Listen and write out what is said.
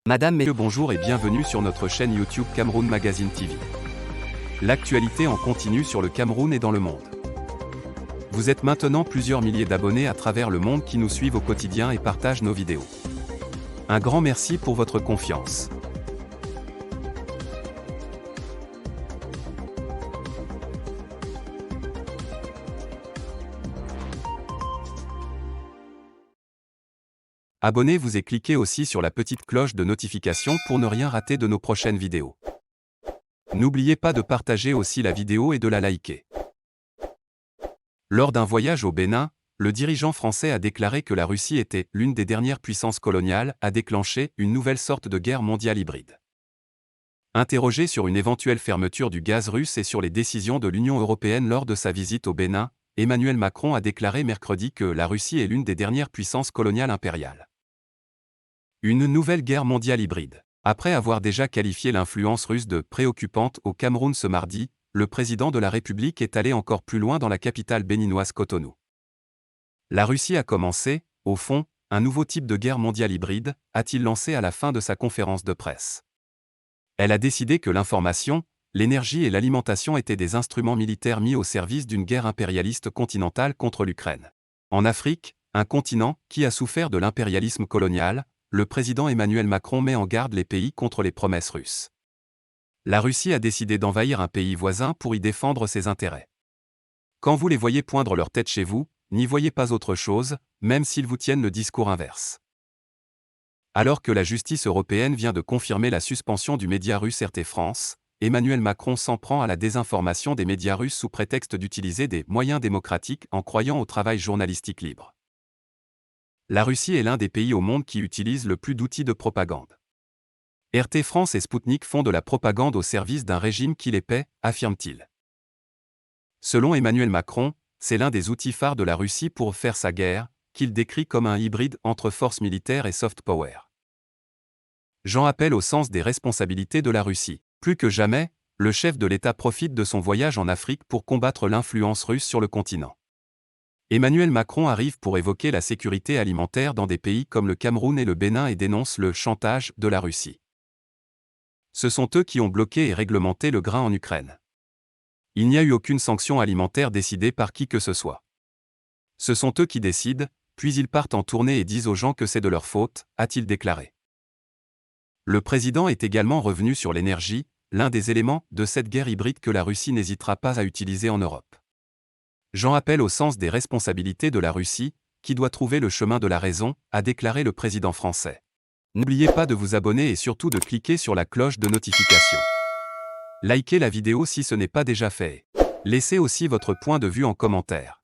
Madame, Messieurs, bonjour et bienvenue sur notre chaîne YouTube Cameroun Magazine TV. L'actualité en continu sur le Cameroun et dans le monde. Vous êtes maintenant plusieurs milliers d'abonnés à travers le monde qui nous suivent au quotidien et partagent nos vidéos. Un grand merci pour votre confiance. Abonnez-vous et cliquez aussi sur la petite cloche de notification pour ne rien rater de nos prochaines vidéos. N'oubliez pas de partager aussi la vidéo et de la liker. Lors d'un voyage au Bénin, le dirigeant français a déclaré que la Russie était l'une des dernières puissances coloniales à déclencher une nouvelle sorte de guerre mondiale hybride. Interrogé sur une éventuelle fermeture du gaz russe et sur les décisions de l'Union européenne lors de sa visite au Bénin, Emmanuel Macron a déclaré mercredi que la Russie est l'une des dernières puissances coloniales impériales. Une nouvelle guerre mondiale hybride. Après avoir déjà qualifié l'influence russe de préoccupante au Cameroun ce mardi, le président de la République est allé encore plus loin dans la capitale béninoise Cotonou. La Russie a commencé, au fond, un nouveau type de guerre mondiale hybride, a-t-il lancé à la fin de sa conférence de presse. Elle a décidé que l'information, l'énergie et l'alimentation étaient des instruments militaires mis au service d'une guerre impérialiste continentale contre l'Ukraine. En Afrique, un continent qui a souffert de l'impérialisme colonial, le président Emmanuel Macron met en garde les pays contre les promesses russes. La Russie a décidé d'envahir un pays voisin pour y défendre ses intérêts. Quand vous les voyez poindre leur tête chez vous, n'y voyez pas autre chose, même s'ils vous tiennent le discours inverse. Alors que la justice européenne vient de confirmer la suspension du média russe RT France, Emmanuel Macron s'en prend à la désinformation des médias russes sous prétexte d'utiliser des moyens démocratiques en croyant au travail journalistique libre. La Russie est l'un des pays au monde qui utilise le plus d'outils de propagande. RT France et Sputnik font de la propagande au service d'un régime qui les paie, affirme-t-il. Selon Emmanuel Macron, c'est l'un des outils phares de la Russie pour faire sa guerre, qu'il décrit comme un hybride entre force militaire et soft power. J'en appelle au sens des responsabilités de la Russie. Plus que jamais, le chef de l'État profite de son voyage en Afrique pour combattre l'influence russe sur le continent. Emmanuel Macron arrive pour évoquer la sécurité alimentaire dans des pays comme le Cameroun et le Bénin et dénonce le chantage de la Russie. Ce sont eux qui ont bloqué et réglementé le grain en Ukraine. Il n'y a eu aucune sanction alimentaire décidée par qui que ce soit. Ce sont eux qui décident, puis ils partent en tournée et disent aux gens que c'est de leur faute, a-t-il déclaré. Le président est également revenu sur l'énergie, l'un des éléments de cette guerre hybride que la Russie n'hésitera pas à utiliser en Europe. J'en appelle au sens des responsabilités de la Russie, qui doit trouver le chemin de la raison, a déclaré le président français. N'oubliez pas de vous abonner et surtout de cliquer sur la cloche de notification. Likez la vidéo si ce n'est pas déjà fait. Laissez aussi votre point de vue en commentaire.